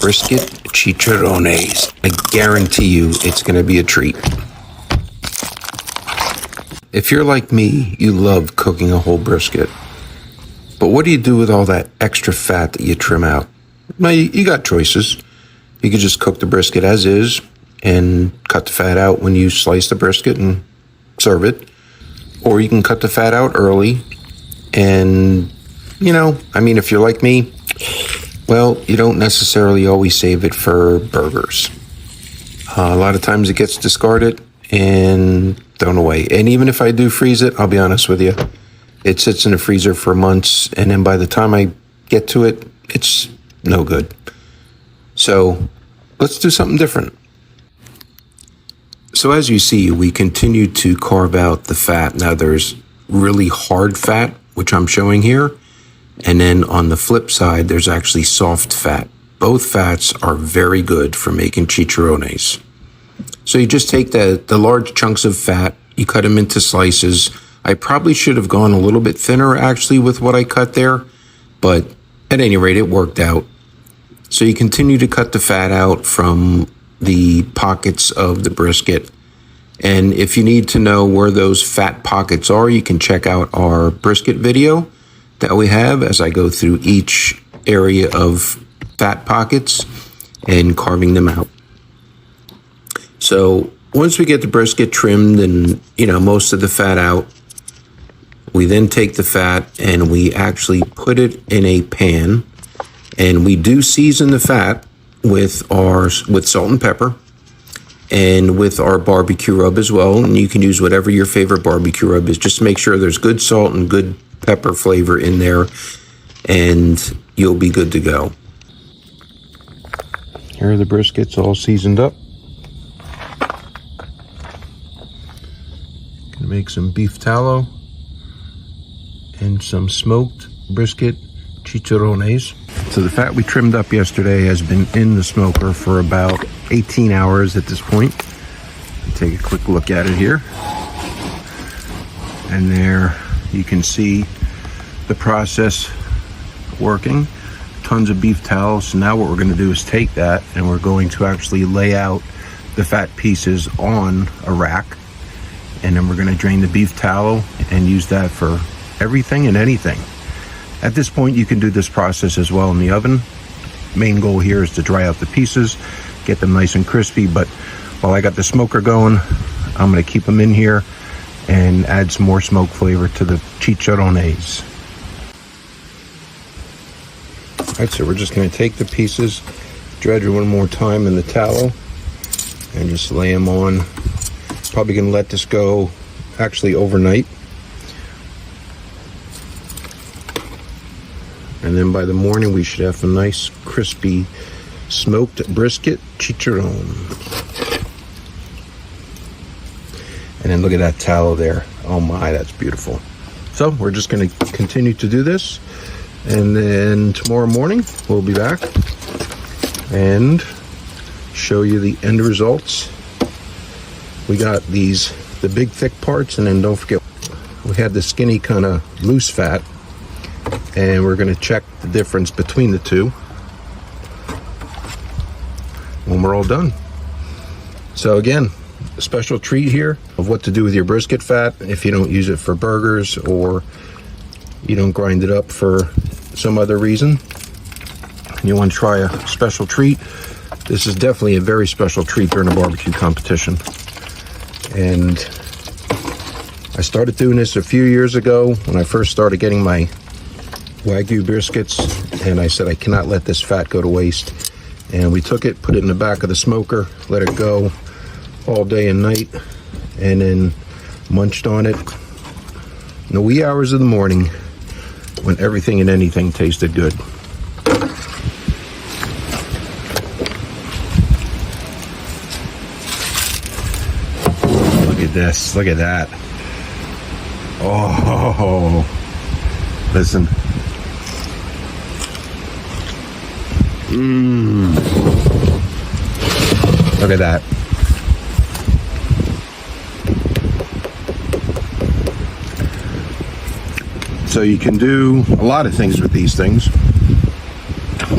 brisket chicharrones. I guarantee you it's going to be a treat. If you're like me, you love cooking a whole brisket. But what do you do with all that extra fat that you trim out? Well, you got choices. You could just cook the brisket as is and cut the fat out when you slice the brisket and serve it. Or you can cut the fat out early and, if you're like me, well, you don't necessarily always save it for burgers. A lot of times it gets discarded and thrown away. And even if I do freeze it, I'll be honest with you, it sits in the freezer for months, and then by the time I get to it, it's no good. So let's do something different. So as you see, we continue to carve out the fat. Now there's really hard fat, which I'm showing here. And then on the flip side, there's actually soft fat. Both fats are very good for making chicharrones. So you just take the large chunks of fat, you cut them into slices. I probably should have gone a little bit thinner actually with what I cut there, but at any rate, it worked out. So you continue to cut the fat out from the pockets of the brisket. And if you need to know where those fat pockets are, you can check out our brisket video that we have as I go through each area of fat pockets and carving them out. So once we get the brisket trimmed and, most of the fat out, we then take the fat and we actually put it in a pan, and we do season the fat with salt and pepper and with our barbecue rub as well. And you can use whatever your favorite barbecue rub is. Just make sure there's good salt and good pepper flavor in there, and you'll be good to go. Here are the briskets all seasoned up. Gonna make some beef tallow and some smoked brisket chicharrones. So the fat we trimmed up yesterday has been in the smoker for about 18 hours at this point. Take a quick look at it here. And there you can see the process working. Tons of beef tallow. So now what we're going to do is take that and we're going to actually lay out the fat pieces on a rack. And then we're going to drain the beef tallow and use that for everything and anything. At this point, you can do this process as well in the oven. Main goal here is to dry out the pieces, get them nice and crispy. But while I got the smoker going, I'm going to keep them in here and add some more smoke flavor to the chicharrones. All right, so we're just going to take the pieces, dredge one more time in the tallow, and just lay them on. Probably going to let this go actually overnight. And then by the morning, we should have a nice crispy smoked brisket chicharrón. And then look at that tallow there. Oh my, that's beautiful. So we're just going to continue to do this. And then tomorrow morning, we'll be back and show you the end results. We got the big thick parts, and then don't forget, we had the skinny kind of loose fat. And we're going to check the difference between the two when we're all done. So again, a special treat here of what to do with your brisket fat if you don't use it for burgers or you don't grind it up for some other reason and you want to try a special treat. This is definitely a very special treat during a barbecue competition. And I started doing this a few years ago when I first started getting my Wagyu briskets, and I said I cannot let this fat go to waste. And we took it, put it in the back of the smoker, let it go all day and night, and then munched on it in the wee hours of the morning when everything and anything tasted good. Look at this, look at that. Oh, listen. Look at that. So you can do a lot of things with these things.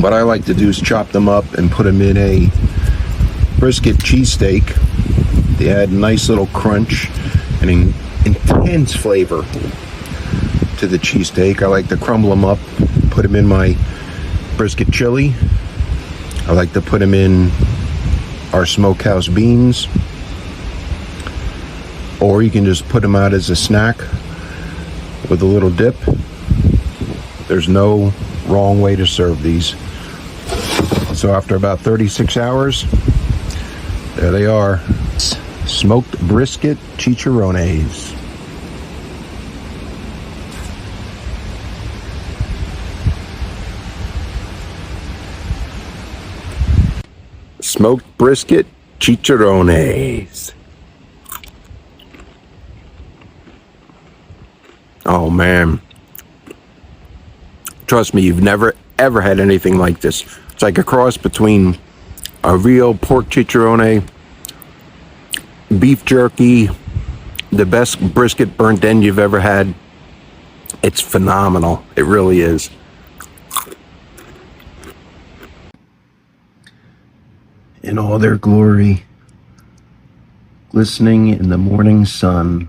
What I like to do is chop them up and put them in a brisket cheesesteak. They add nice little crunch and intense flavor to the cheesesteak. I like to crumble them up, put them in my brisket chili. I like to put them in our smokehouse beans, or you can just put them out as a snack with a little dip. There's no wrong way to serve these. So after about 36 hours, there they are. Smoked brisket chicharrones. Smoked brisket chicharrones. Oh man. Trust me, you've never ever had anything like this. It's like a cross between a real pork chicharrone, beef jerky, the best brisket burnt end you've ever had. It's phenomenal. It really is. In all their glory, glistening in the morning sun.